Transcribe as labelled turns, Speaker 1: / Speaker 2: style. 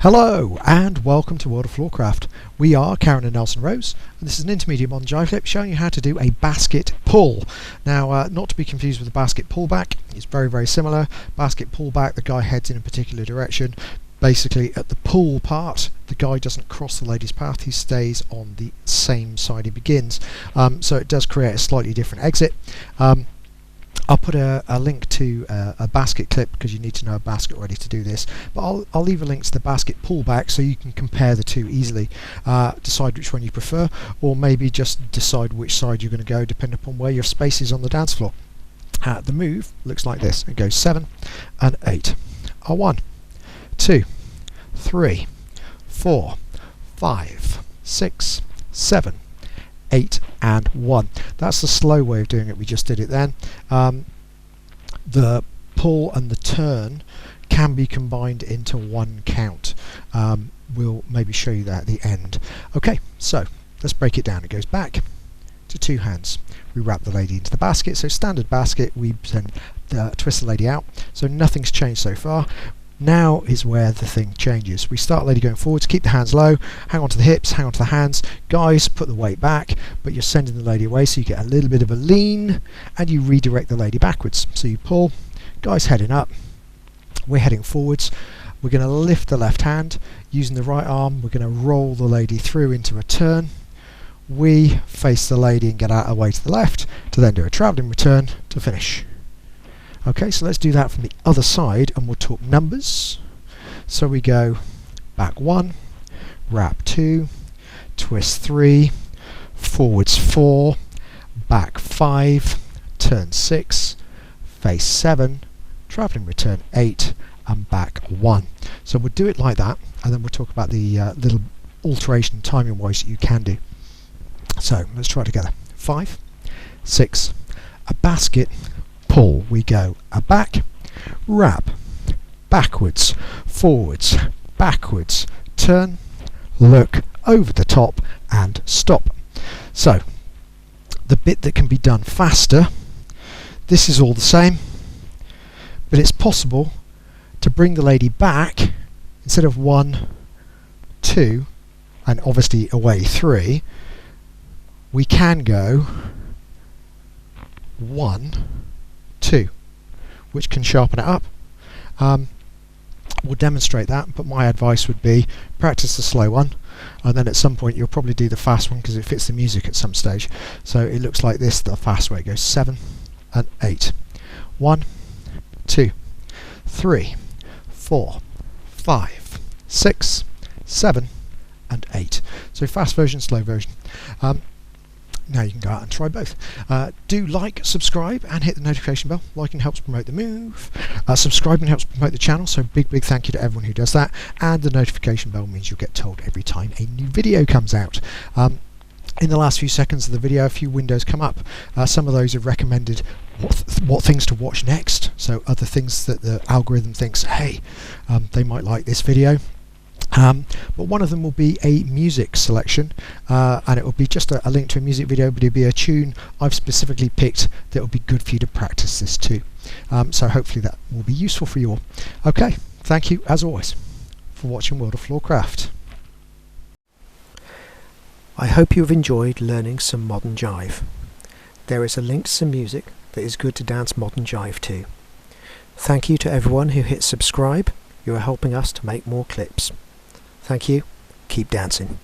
Speaker 1: Hello and welcome to World of Floorcraft. We are Karen and Nelson Rose, and this is an Intermediate Modern Jive Clip showing you how to do a basket pull. Now, not to be confused with a basket pullback, it's very similar. Basket pullback, the guy heads in a particular direction. Basically, at the pull part, the guy doesn't cross the lady's path, he stays on the same side he begins. So it does create a slightly different exit. I'll put a link to a basket clip because you need to know a basket ready to do this, but I'll leave a link to the basket pullback so you can compare the two easily, decide which one you prefer, or maybe just decide which side you're going to go depending upon where your space is on the dance floor. The move looks like this. It goes 7 and 8. 1, 2, 3, 4, 5, 6, 7, 8 and 1. That's the slow way of doing it. We just did it then. The pull and the turn can be combined into one count. We'll maybe show you that at the end. Okay, so let's break it down. It goes back to 2 hands. We wrap the lady into the basket. So standard basket, we then twist the lady out. So nothing's changed so far. Now is where the thing changes. We start lady going forwards, keep the hands low, hang on to the hips, hang on to the hands. Guys, put the weight back, but you're sending the lady away so you get a little bit of a lean and you redirect the lady backwards. So you pull, guys heading up, we're heading forwards. We're going to lift the left hand, using the right arm, we're going to roll the lady through into a turn. We face the lady and get out of the way to the left to then do a travelling return to finish. Okay, so let's do that from the other side and we'll talk numbers. So we go back 1, wrap 2, twist 3, forwards 4, back 5, turn 6, face 7, travelling return 8 and back 1. So we'll do it like that and then we'll talk about the little alteration timing wise that you can do. So let's try it together. 5, 6, a basket, pull, we go a back, wrap, backwards, forwards, backwards, turn, look, over the top and stop. So the bit that can be done faster, this is all the same, but it's possible to bring the lady back instead of 1, 2 and obviously away 3, we can go 1, 2, which can sharpen it up. We'll demonstrate that, but my advice would be practice the slow one and then at some point you'll probably do the fast one because it fits the music at some stage. So it looks like this, the fast way. It goes 7 and 8. 1, 2, 3, 4, 5, 6, 7 and 8. So fast version, slow version. Now you can go out and try both. Do like, subscribe and hit the notification bell. Liking helps promote the move. Subscribing helps promote the channel, so big thank you to everyone who does that. And the notification bell means you'll get told every time a new video comes out. In the last few seconds of the video, a few windows come up. Some of those have recommended what things to watch next. So other things that the algorithm thinks, hey, they might like this video. But one of them will be a music selection and it will be just a link to a music video, but it'll be a tune I've specifically picked that will be good for you to practice this too. So hopefully that will be useful for you all. Okay, thank you as always for watching World of Floorcraft. I hope you've enjoyed learning some modern jive. There is a link to some music that is good to dance modern jive to. Thank you to everyone who hit subscribe. You are helping us to make more clips. Thank you. Keep dancing.